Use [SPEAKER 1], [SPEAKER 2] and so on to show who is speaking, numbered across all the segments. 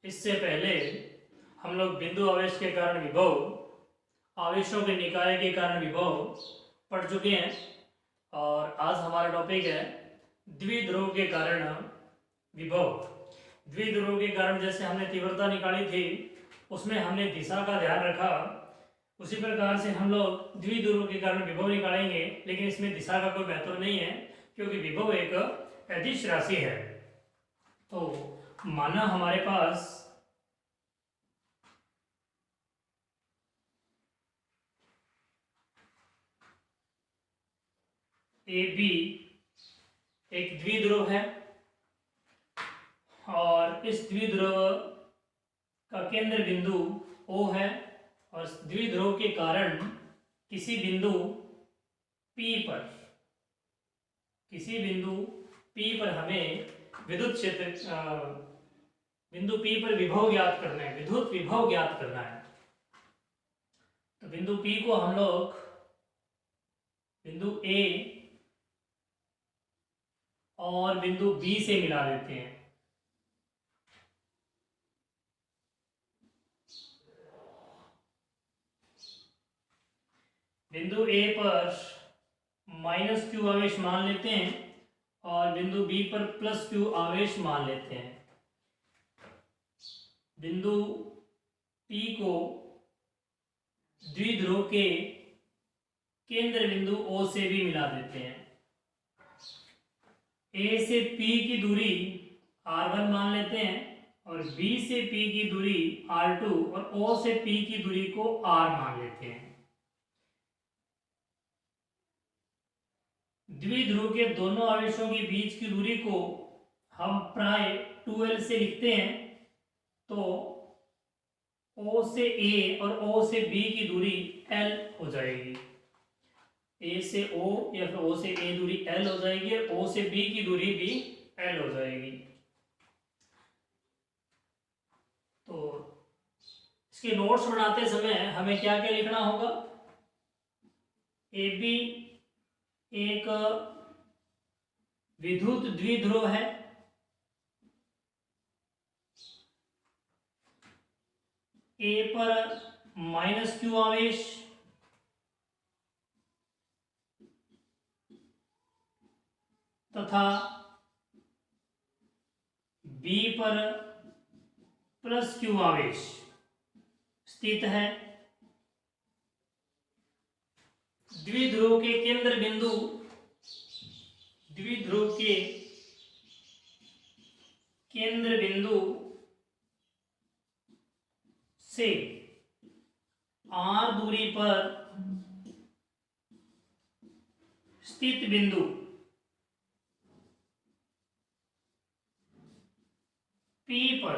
[SPEAKER 1] इससे पहले हम लोग बिंदु आवेश के कारण विभव, आवेशों के निकाय के कारण विभव पढ़ चुके हैं और आज हमारा टॉपिक है द्विध्रुव के कारण विभव। द्विध्रुव के कारण जैसे हमने तीव्रता निकाली थी उसमें हमने दिशा का ध्यान रखा, उसी प्रकार से हम लोग द्विध्रुव के कारण विभव निकालेंगे, लेकिन इसमें दिशा का कोई महत्व नहीं है क्योंकि विभव एक अदिश राशि है। तो माना हमारे पास ए बी एक द्विध्रुव है और इस द्विध्रुव का केंद्र बिंदु O है और द्विध्रुव के कारण किसी बिंदु P पर हमें विद्युत क्षेत्र बिंदु P पर विभव ज्ञात करना है, विद्युत विभव ज्ञात करना है। तो बिंदु P को हम लोग बिंदु A और बिंदु B से मिला देते हैं। बिंदु A पर -q आवेश मान लेते हैं और बिंदु B पर +q आवेश मान लेते हैं। बिंदु P को द्विध्रुव के केंद्र बिंदु O से भी मिला देते हैं। A से P की दूरी R1 मान लेते हैं और B से P की दूरी R2 और O से P की दूरी को R मान लेते हैं। द्विध्रुव के दोनों आवेशों के बीच की दूरी को हम प्राय 2L से लिखते हैं। तो O से A और O से B की दूरी L हो जाएगी। A से O या फिर O से A दूरी L हो जाएगी और O से B की दूरी भी L हो जाएगी। तो इसके नोट्स बनाते समय हमें क्या क्या लिखना होगा? AB एक विद्युत द्विध्रुव है, A पर -q आवेश तथा B पर +q आवेश स्थित है। द्विध्रुव के केंद्र बिंदु से R दूरी पर स्थित बिंदु P पर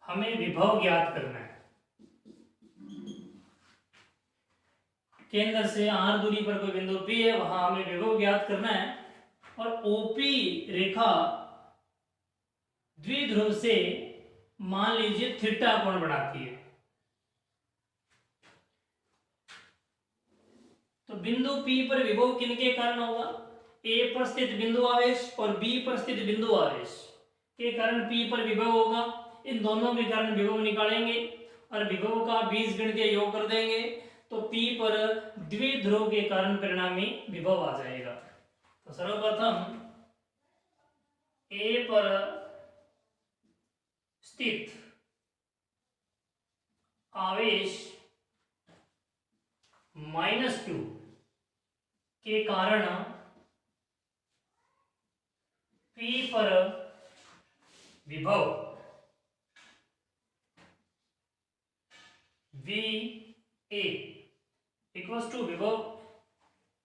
[SPEAKER 1] हमें विभव ज्ञात करना है। केंद्र से R दूरी पर कोई बिंदु P है, वहां हमें विभव ज्ञात करना है और OP रेखा द्विध्रुव से मान लीजिए थीटा कोण बनाती है। तो बिंदु P पर विभव किनके कारण होगा? A पर स्थित बिंदु आवेश और B पर स्थित बिंदु आवेश के कारण P पर विभव होगा। इन दोनों के कारण विभव निकालेंगे और विभव का बीजगणितीय योग कर देंगे तो P पर द्विध्रुव के कारण परिणामी विभव आ जाएगा। तो सर्वप्रथम A पर स्थित आवेश -q के कारण P पर विभव VA इक्वल्स टू विभव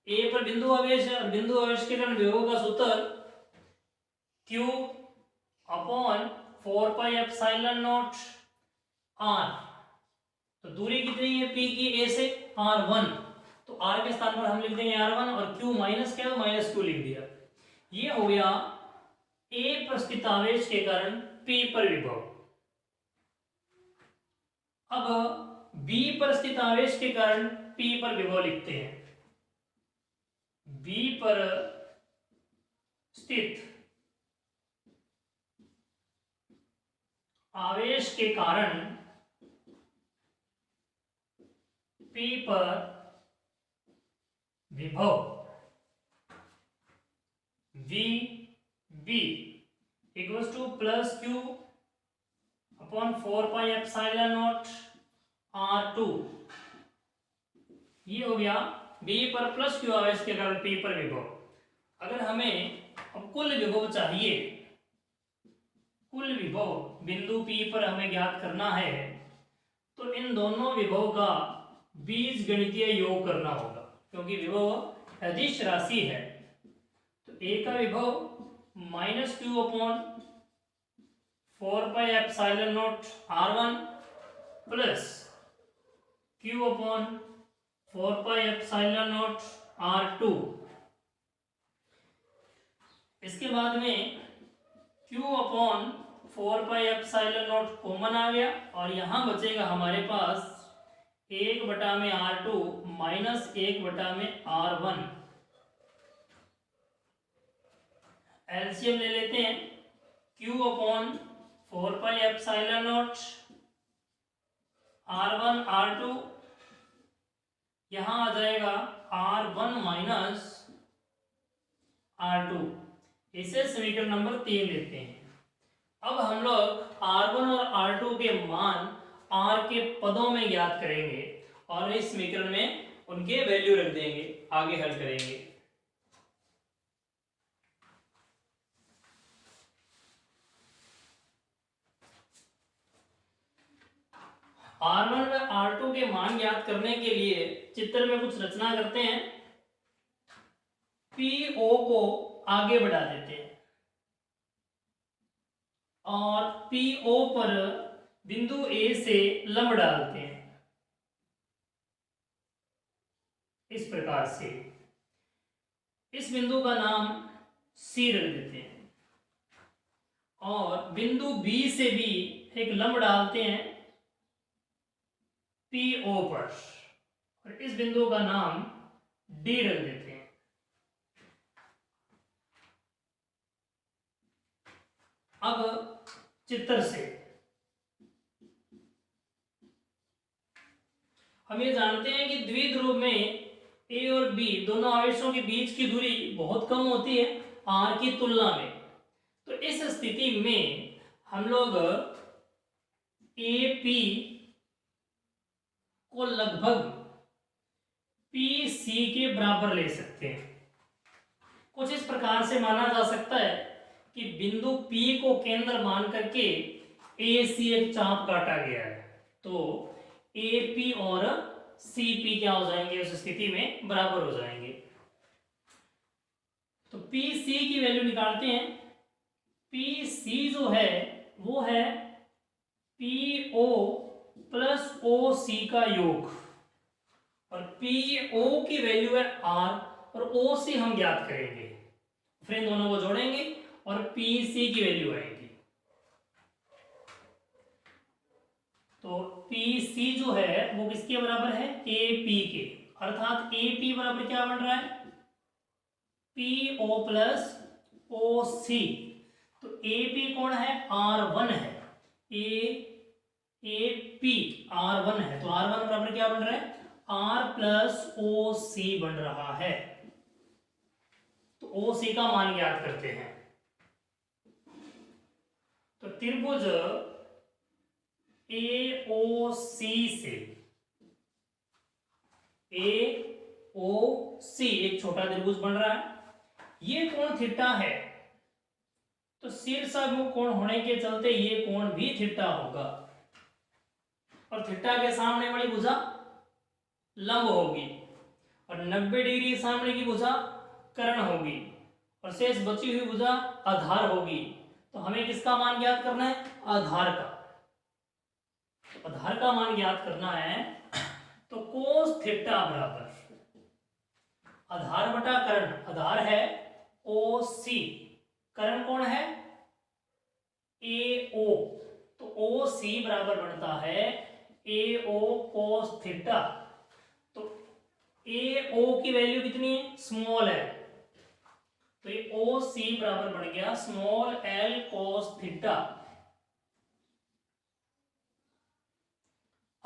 [SPEAKER 1] A पर बिंदु आवेश है और बिंदु आवेश के कारण विभव का सूत्र Q अपॉन 4πε0 R। तो दूरी कितनी है P की A से? R1। तो R के स्थान पर हम लिख देंगे R1 और Q माइनस क्या है? -Q लिख दिया। ये हो गया A पर स्थित आवेश के कारण P पर विभव। अब B पर स्थित आवेश के कारण P पर विभव लिखते हैं। B पर स्थित आवेश के कारण P पर विभव VB equals to plus Q upon 4πε0 R2। ये हो गया B पर प्लस Q आवेश के कारण P पर विभव। अगर हमें अब कुल विभव चाहिए, कुल विभव बिंदु P पर हमें ज्ञात करना है, तो इन दोनों विभव का बीजगणितीय योग करना होगा, क्योंकि विभव अदिश राशि है। तो A का विभव minus Q upon 4πε0 R1 plus Q upon 4πε0 R2। इसके बाद में Q अपॉन 4πε0 कॉमन आ गया और यहां बचेगा हमारे पास 1 में R2 माइनस 1 में R1। एलसीएम ले लेते हैं। Q अपॉन 4πε0 R1 R2, यहां आ जाएगा R1 माइनस R2। इसे समीकरण नंबर 3 लेते हैं। अब हम लोग R1 और R2 के मान R के पदों में ज्ञात करेंगे और इस समीकरण में उनके वैल्यू रख देंगे, आगे हल करेंगे। R1 व R2 के मान ज्ञात करने के लिए चित्र में कुछ रचना करते हैं। PO को आगे बढ़ा देते हैं और PO पर बिंदु A से लंब डालते हैं इस प्रकार से। इस बिंदु का नाम C रख देते हैं और बिंदु B से भी एक लंब डालते हैं PO पर और इस बिंदु का नाम D रख देते हैं। अब चित्र से हम ये जानते हैं कि द्विध्रुव में A और B दोनों आवेशों के बीच की दूरी बहुत कम होती है R की तुलना में। तो इस स्थिति में हम लोग AP को लगभग PC के बराबर ले सकते हैं। कुछ इस प्रकार से माना जा सकता है कि बिंदु P को केंद्र मान करके AC एक चाप काटा गया है, तो AP और CP क्या हो जाएंगे, उस स्थिति में बराबर हो जाएंगे। तो PC की वैल्यू निकालते हैं। PC जो है वो है PO प्लस OC का योग और PO की वैल्यू है R और OC हम ज्ञात करेंगे, फिर इन दोनों को जोड़ेंगे और PC की वैल्यू आएगी। तो PC जो है वो किसके बराबर है, AP के, अर्थात AP बराबर क्या बन रहा है, PO प्लस OC। तो AP कौन है, R1 है, AP R1 है, तो R1 बराबर क्या बन रहा है, R प्लस OC बन रहा है। तो OC का मान ज्ञात करते हैं। तो त्रिभुज AOC से AOC एक छोटा त्रिभुज बन रहा है। ये कोण थीटा है, तो शीर्षाभिमुख कोण होने के चलते ये कोण भी थीटा होगा और थीटा के सामने वाली भुजा लंब होगी और 90 डिग्री सामने की भुजा कर्ण होगी और शेष बची हुई भुजा आधार होगी। तो हमें किसका मान ज्ञात करना है, आधार का। तो आधार का मान ज्ञात करना है, तो कोस थीटा बराबर आधार बटा कर्ण, आधार है OC, कर्ण कौन है AO, तो OC बराबर बनता है AO कोस थीटा। तो AO की वैल्यू कितनी है, स्मॉल है, तो ये OC बराबर बन गया स्मॉल l कोस थीटा।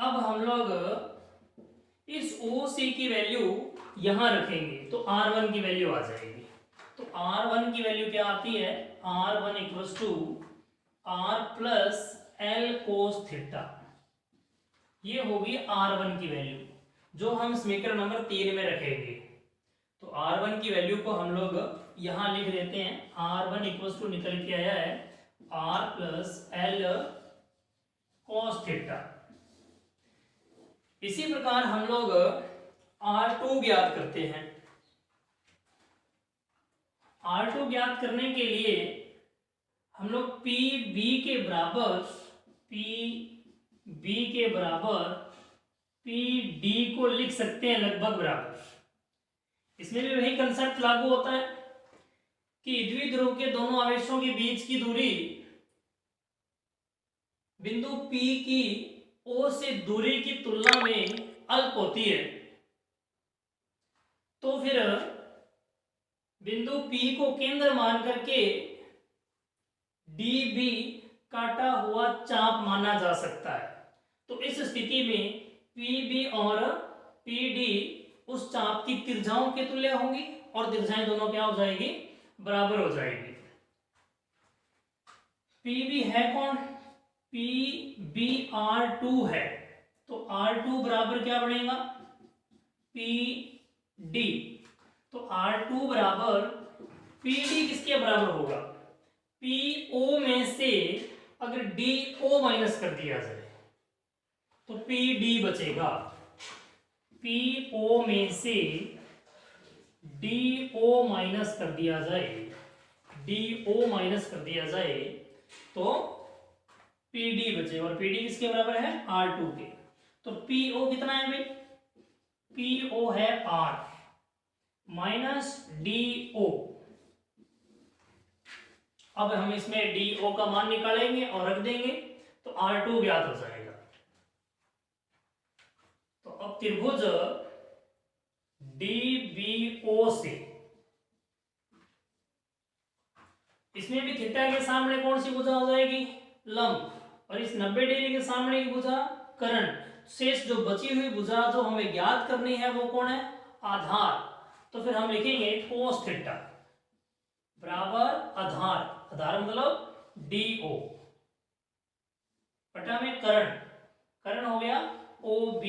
[SPEAKER 1] अब हम लोग इस ओ सी की वैल्यू यहां रखेंगे तो R1 की वैल्यू आ जाएगी। तो R1 की वैल्यू क्या आती है, R1 equals to R plus l cos theta. ये होगी R1 की वैल्यू जो हम समीकरण नंबर 3 में रखेंगे। तो R1 की वैल्यू को हम लोग यहां लिख देते हैं। R1 इक्वल्स टू निकल के आया है R plus l cos theta. इसी प्रकार हम लोग R2 ज्ञात करते हैं। R2 ज्ञात करने के लिए हम लोग PB के बराबर PD को लिख सकते हैं लगभग बराबर। इसमें भी वही कंसेप्ट लागू होता है कि द्विध्रुव के दोनों आवेशों के बीच की दूरी बिंदु P की O से दूरी की तुलना में अल्प होती है। तो फिर बिंदु P को केंद्र मान करके DB काटा हुआ चाप माना जा सकता है। तो इस स्थिति में PB और PD उस चाप की त्रिज्याओं के तुल्य होंगी और त्रिज्याएं दोनों क्या हो जाएगी, बराबर हो जाएगी। PB है कौन, PBR2 है। तो R2 बराबर क्या बनेगा, PD। तो R2 बराबर PD किसके बराबर होगा, PO में से अगर DO माइनस कर दिया जाए तो PD बचेगा। PO में से DO माइनस कर दिया जाए, DO माइनस कर दिया जाए तो PD बचे, और PD किसके बराबर है, R2 के। तो PO कितना है भाई, PO है R माइनस DO। अब हम इसमें DO का मान निकालेंगे और रख देंगे तो R2 ज्ञात हो जाएगा। तो अब त्रिभुज DBO से, इसमें भी थीटा के सामने कौन सी भुजा हो जाएगी, लंब, और इस 90 डिग्री के सामने की भुजा कर्ण। शेष जो बची हुई भुजा जो हमें ज्ञात करनी है वो कौन है, आधार। तो फिर हम लिखेंगे कोस थीटा बराबर आधार, आधार मतलब DO बटा में कर्ण, कर्ण हो गया OB।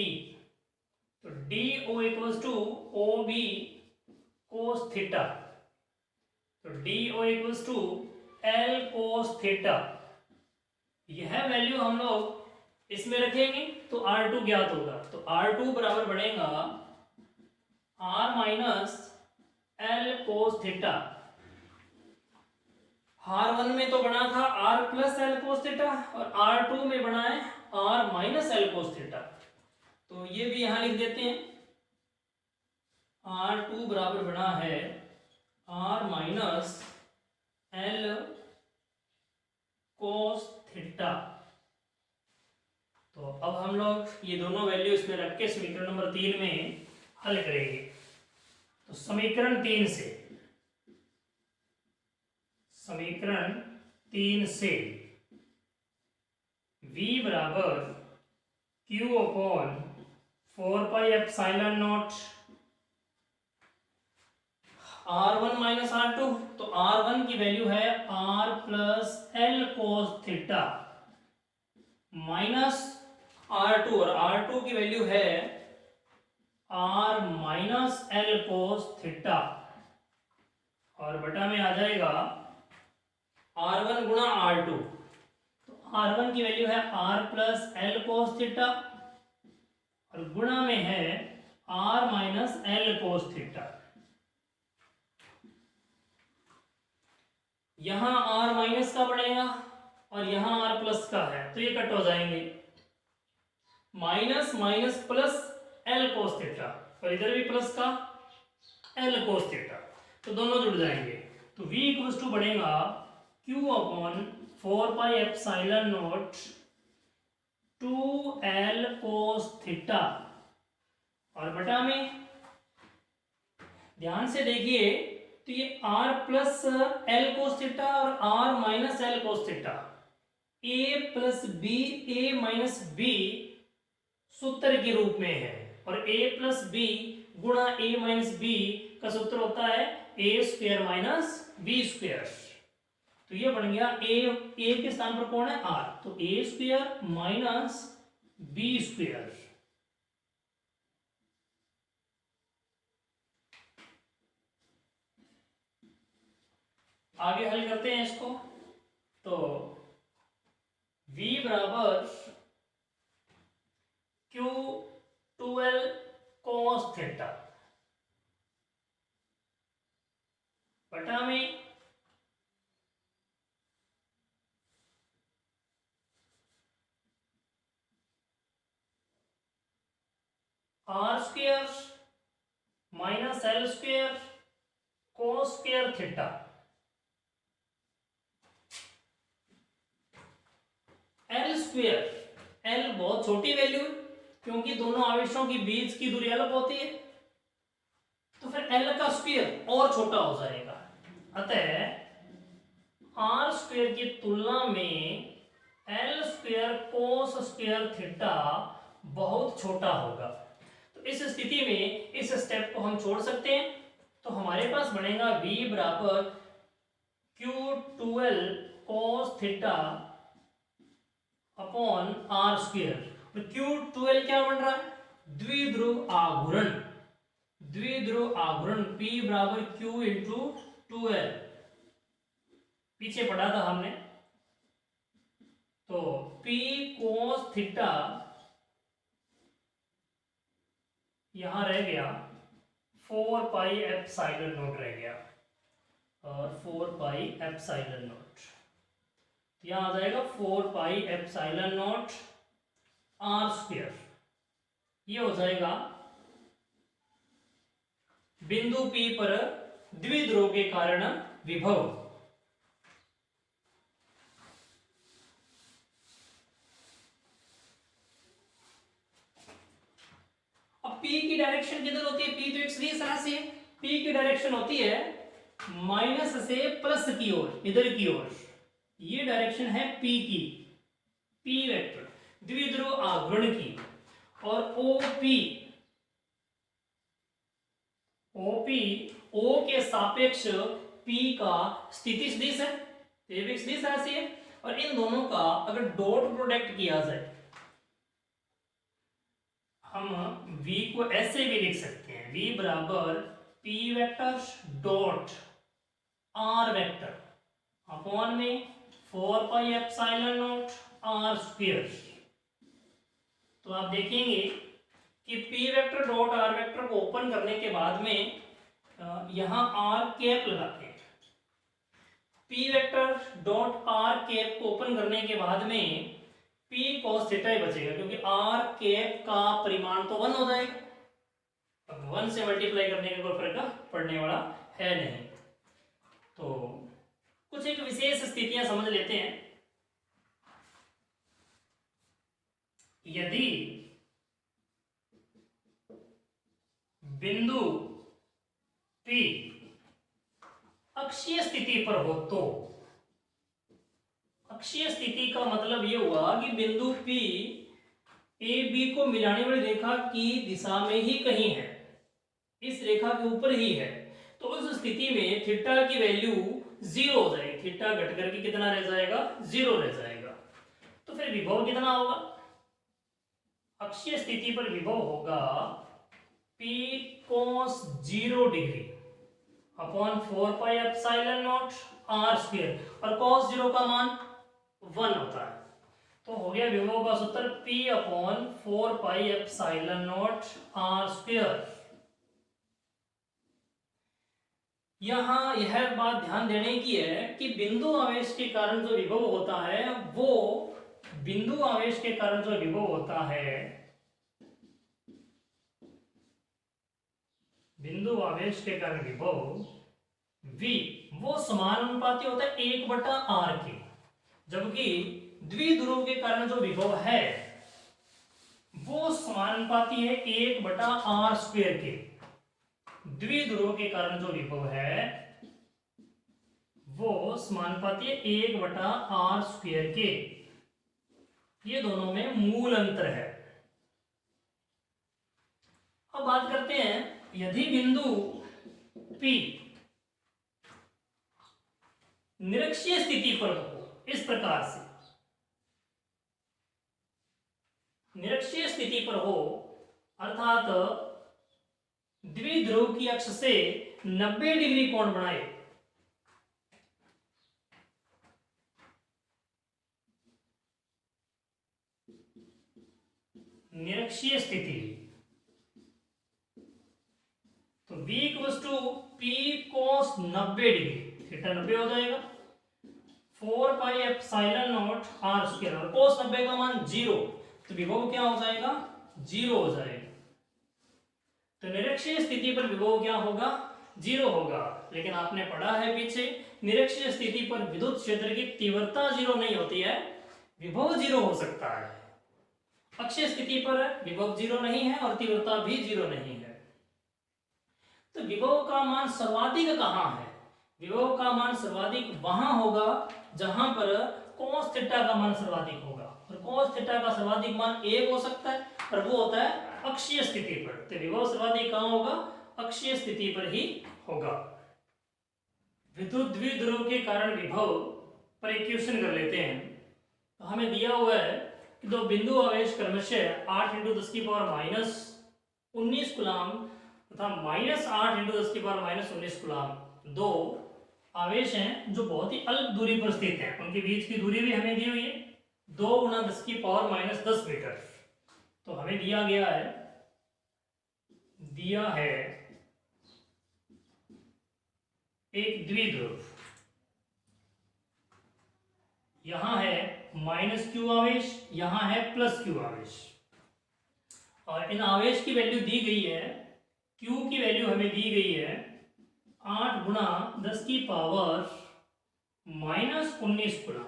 [SPEAKER 1] तो DO equals to OB cos theta. तो DO equals to L cos theta. यह वैल्यू हम लोग इसमें रखेंगे तो R2 ज्ञात होगा। तो R2 बराबर बनेगा R minus L cos theta. R1 में तो बना था R plus l cos theta और R2 में बना है R minus l cos theta. तो ये भी यहां लिख देते हैं। R2 बराबर बना है R minus l cos theta. तो अब हम लोग ये दोनों वैल्यू इसमें रख के समीकरण नंबर 3 में हल करेंगे। तो समीकरण 3 से, समीकरण 3 से V बराबर Q upon 4 pi epsilon not R1 minus R2। तो R1 की वैल्यू है R plus l cos theta minus R2, और R2 की वैल्यू है R minus l cos theta, और बटा में आ जाएगा R1 गुणा R2। तो R1 की वैल्यू है R plus l cos theta और गुणा में है R minus l cos theta. यहां R माइनस का बनेगा और यहां R प्लस का है तो ये कट हो जाएंगे। Minus minus plus l cos theta, और इधर भी प्लस का एल कोस थीटा, तो दोनों जुड़ जाएंगे। तो V इक्वल्स टू बनेगा Q upon 4 pi epsilon naught 2L cos theta, और बटा में ध्यान से देखिए तो ये R plus l cos theta और R minus l cos theta, A plus b, A minus b सूत्र के रूप में है, और a प्लस बी गुणा a माइनस बी का सूत्र होता है a square minus b square. तो ये बन गया a के स्थान पर कौन है r, तो a square minus b square. आगे हल करते हैं इसको। तो v बराबर Q12 cos थीटा बटा में r square minus l square cos square theta. l square, l बहुत छोटी वैल्यू है क्योंकि दोनों आवेशों के बीच की दूरी अलग होती है, तो फिर l का स्क्वायर और छोटा हो जाएगा। अतः r स्क्वायर की तुलना में l square cos square theta बहुत छोटा होगा। तो इस स्थिति में इस स्टेप को हम छोड़ सकते हैं। तो हमारे पास बनेगा v बराबर Q12 cos theta upon r square. Q12 क्या बन रहा है, द्विध्रुव आघूर्ण। द्विध्रुव आघूर्ण P बराबर Q इंटू 2L, पीछे पढ़ा था हमने। तो P cos थीटा यहां रह गया 4 पाई एप्सिलॉन नॉट रह गया, और 4 पाई एप्सिलॉन नॉट यहां आ जाएगा 4 pi epsilon naught r square. ये हो जाएगा बिंदु P पर द्विध्रुव के कारण विभव। अब P की डायरेक्शन किधर होती है, P तो एक सदिश राशि है, P की डायरेक्शन होती है माइनस से प्लस की ओर, इधर की ओर। ये डायरेक्शन है P की, P वेक्टर द्विध्रुव आघूर्ण की। और OP O के सापेक्ष P का स्थिति सदिश है, ये भी सदिश राशि है। और इन दोनों का अगर डॉट प्रोडक्ट किया जाए, हम V को ऐसे भी लिख सकते हैं, V बराबर P vector dot R vector upon में 4 pi epsilon naught R square. तो आप देखेंगे कि P vector dot R vector को ओपन करने के बाद में यहां R कैप लगाते हैं। P vector dot R cap को ओपन करने के बाद में P cos थीटा ही बचेगा, क्योंकि R कैप का परिमाण तो 1 हो जाएगा। अब 1 से मल्टीप्लाई करने का कोई फर्क पड़ने वाला है नहीं। तो कुछ एक विशेष स्थितियां समझ लेते हैं। यदि बिंदु P अक्षीय स्थिति पर हो, तो अक्षीय स्थिति का मतलब यह हुआ कि बिंदु P ए बी को मिलाने वाली रेखा की दिशा में ही कहीं है, इस रेखा के ऊपर ही है। तो उस स्थिति में थीटा की वैल्यू 0 हो जाएगी, थीटा घट करके कितना रह जाएगा, 0 रह जाएगा। तो फिर विभव कितना होगा, अक्षीय स्थिति पर विभव होगा P cos 0 degree upon 4 pi epsilon naught R square, और cos 0 का मान 1 होता है। तो हो गया विभव का सूत्र P upon 4 pi epsilon naught R square. यहां यह बात ध्यान देने की है कि बिंदु आवेश के कारण जो विभव होता है, वो बिंदु आवेश के कारण जो विभव होता है, बिंदु आवेश के कारण विभव V वो समानुपाती होता है 1/r के, जबकि द्विध्रुव के कारण जो विभव है वो समानुपाती है 1/r स्क्वायर के। द्विध्रुव के कारण जो विभव है वो समानुपाती है 1/r स्क्वायर के। ये दोनों में मूल अंतर है। अब बात करते हैं, यदि बिंदु P निरक्षीय स्थिति पर हो, इस प्रकार से निरक्षीय स्थिति पर हो, अर्थात द्विध्रुव की अक्ष से 90 डिग्री कोण बनाए, निरक्षीय स्थिति, तो V equals to P cos 90 degree, theta 90 हो जाएगा, 4 pi epsilon naught r square, और cos 90 का मान 0, तो विभव क्या हो जाएगा, 0 हो जाएगा। तो निरक्षीय स्थिति पर विभव क्या होगा, 0 होगा। लेकिन आपने पढ़ा है पीछे, निरक्षीय स्थिति पर विद्युत क्षेत्र की तीव्रता 0 नहीं होती है, विभव 0 हो सकता है। अक्षीय स्थिति पर विभव 0 नहीं है और तीव्रता भी 0 नहीं है। तो विभव का मान सर्वाधिक कहाँ है, विभव का मान सर्वाधिक वहां होगा जहां पर cos थीटा का मान सर्वाधिक होगा, और cos थीटा का सर्वाधिक मान 1 हो सकता है, और वो होता है अक्षीय स्थिति पर। तो विभव सर्वाधिक कहाँ होगा, अक्षीय स्थिति पर ही होगा। विद्युत द्विध्रुव के कारण विभव पर एक क्वेश्चन कर लेते हैं। तो हमें दिया हुआ है कि दो बिंदु आवेश क्रमशः 8 × 10⁻19 कूलाम तथा -8 × 10⁻19 कूलाम दो आवेश हैं जो बहुत ही अल्प दूरी पर स्थित हैं। उनके बीच की दूरी भी हमें दी हुई है 2 × 10⁻10 मीटर। तो हमें दिया है एक द्विध्रुव, यहां है -q आवेश, यहां है +q आवेश, और इन आवेश की वैल्यू दी गई है, q की वैल्यू हमें दी गई है 8 × 10⁻19 गुना,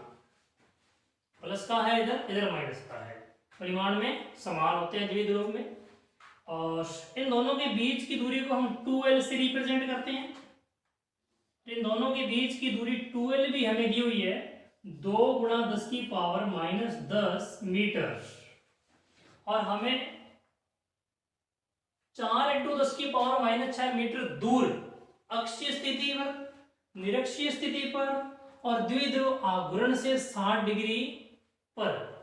[SPEAKER 1] प्लस का है इधर माइनस का है, परिमाण में समान होते हैं द्विध्रुव में। और इन दोनों के बीच की दूरी को हम 2l से रिप्रेजेंट करते हैं। इन दोनों के बीच की दूरी 2l भी हमें दी हुई है 2 × 10⁻10 मीटर, और हमें 4 × 10⁻6 मीटर दूर अक्षीय स्थिति पर, निरक्षीय स्थिति पर और द्विध्रुव आघूर्ण से 60 डिग्री पर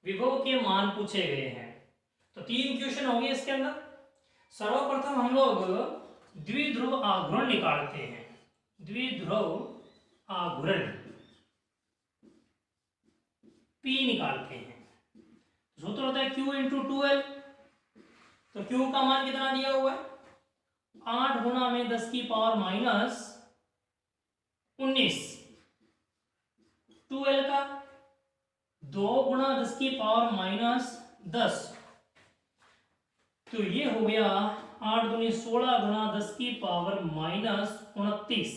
[SPEAKER 1] विभव के मान पूछे गए हैं। तो 3 क्वेश्चन हो गए इसके अंदर। सर्वप्रथम हम लोग द्विध्रुव आघूर्ण निकालते हैं। द्विध्रुव आघूर्ण P निकालते हैं। सूत्र होता है Q × 2l। तो Q का मान कितना दिया हुआ है, 8 × 10⁻19, 2l का 2 × 10⁻10, तो ये हो गया 8 दूनी 16 × 10⁻29,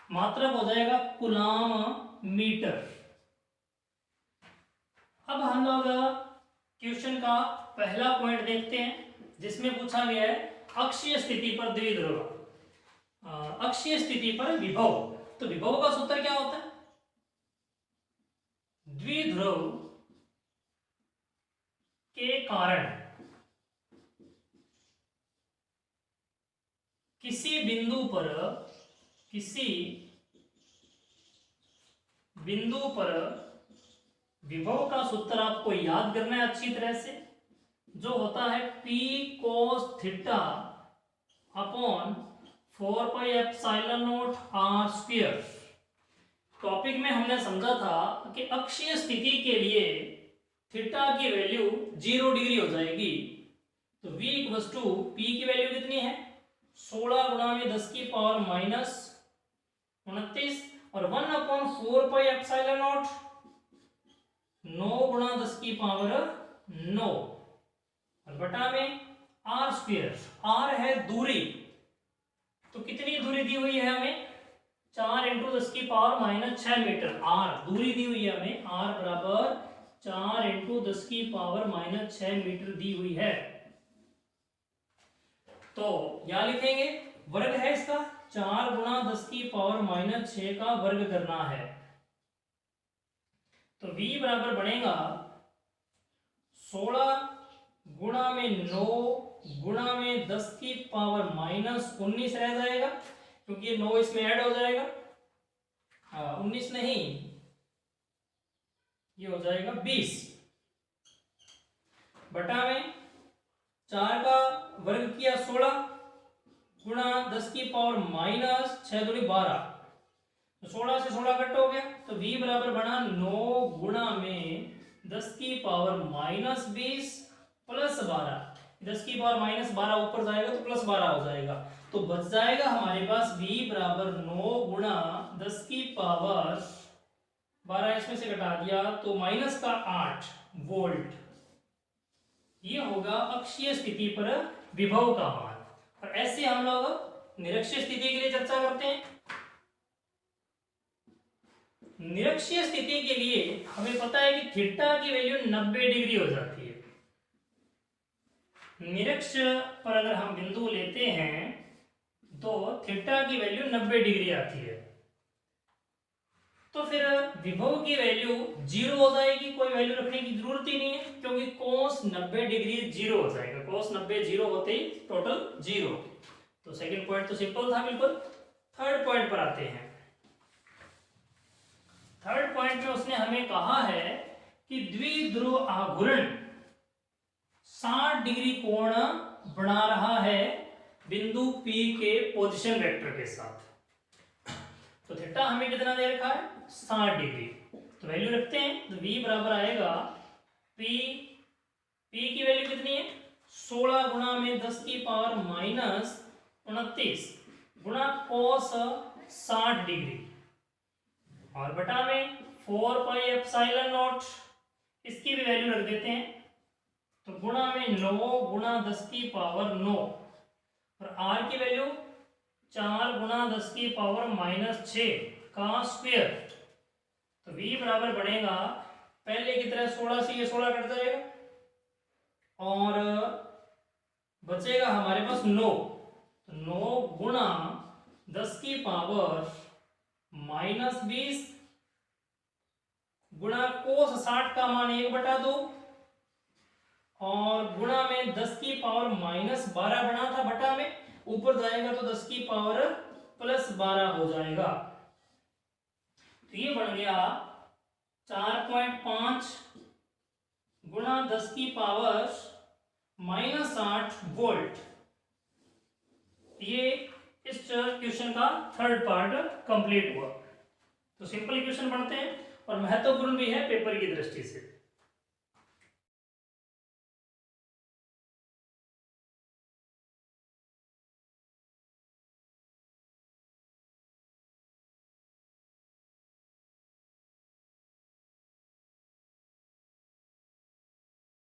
[SPEAKER 1] मात्रक हो जाएगा कूलाम मीटर। अब हम लोग क्वेश्चन का पहला पॉइंट देखते हैं, जिसमें पूछा गया है अक्षीय स्थिति पर द्विध्रुव, अक्षीय स्थिति पर विभव। तो विभव का सूत्र क्या होता है, द्विध्रुव के कारण किसी बिंदु पर विभव का सूत्र आपको याद करना है अच्छी तरह से, जो होता है P cos theta upon 4 pi epsilon naught r square. Topic में हमने समझा था कि अक्षीय स्थिति के लिए थीटा की वैल्यू 0 डिग्री हो जाएगी। तो V इक्वल्स टू P की वैल्यू कितनी है, 16 × 10⁻29 और 1/4 पाई एप्सिलॉन नॉट 9 × 10⁻9 और बटा में r स्क्वायर। r है दूरी, तो कितनी दूरी दी हुई है हमें, 4 × 10⁻6 मीटर। r दूरी दी हुई है हमें, r बराबर 4 × 10⁻6 मीटर दी हुई है। तो यहां लिखेंगे वर्ग है इसका, 4 × 10⁻6 का वर्ग करना है। तो v बराबर बनेगा 16 गुणा में 9 गुणा में 10 की पावर माइनस 19 रह जाएगा, क्योंकि ये 9 इसमें ऐड हो जाएगा। 19 नहीं, ये हो जाएगा 20 बटा में 4 का वर्ग किया 16 गुणा 10 की पावर माइनस 6 दूनी 12, तो 16 से 16 कट हो गया, तो v बराबर बना 9 गुणा में 10 की पावर माइनस 20 प्लस 12। 10 की पावर माइनस 12 ऊपर जाएगा तो प्लस 12 हो जाएगा, तो बच जाएगा हमारे पास v बराबर 9 गुणा 10 की पावर 12 इसमें से घटा दिया तो माइनस का 8 वोल्ट। ये होगा अक्षीय स्थिति पर विभव का मान। और ऐसे हम लोग निरक्षीय स्थिति के लिए चर्चा करते हैं। निरक्षीय स्थिति के लिए हमें पता है कि थीटा की वैल्यू 90 डिग्री हो जाती है। निरक्ष पर अगर हम बिंदु लेते हैं तो थीटा की वैल्यू 90 डिग्री आती है, तो फिर विभव की वैल्यू 0 हो जाएगी, कोई वैल्यू रखने की जरूरत ही नहीं है, क्योंकि cos 90 डिग्री 0 हो जाएगा। cos 90 0 होते ही टोटल 0। तो सेकंड पॉइंट तो सिंपल था बिल्कुल। थर्ड पॉइंट पर आते हैं। थर्ड पॉइंट में उसने हमें कहा है कि द्विध्रुव आघूर्ण 60 डिग्री कोण बना रहा है बिंदु P के पोजीशन वेक्टर के साथ। तो थीटा हमें कितना दे रखा है 60 डिग्री, तो वैल्यू रखते हैं। तो v बराबर आएगा p की वैल्यू कितनी है 16 गुणा में 10 की पावर माइनस 29 गुणा cos 60 डिग्री और बटा में 4 पाई एप्सिलॉन नॉट, इसकी भी वैल्यू रख देते हैं। तो गुणा में 9 गुणा 10 की पावर 9 और r की वैल्यू 4 गुणा 10 की पावर माइनस 6 का स्क्वायर। तो v बराबर बनेगा पहले की तरह 16 से ये 16 कट जाएगा और बचेगा हमारे पास 9। तो 9 गुणा 10 की पावर माइनस 20 गुणा कोस 60 का मान 1/2 और गुणा में 10 की पावर माइनस 12 बना था, बटा में ऊपर जाएगा तो 10 की पावर प्लस 12 हो जाएगा। तो ये बन गया 4.5 गुणा 10 की पावर माइनस 8 वोल्ट। ये इस क्वेश्चन का थर्ड पार्ट कंप्लीट हुआ। तो सिंपल क्वेश्चन पढ़ते हैं और महत्वपूर्ण भी है पेपर की दृष्टि से।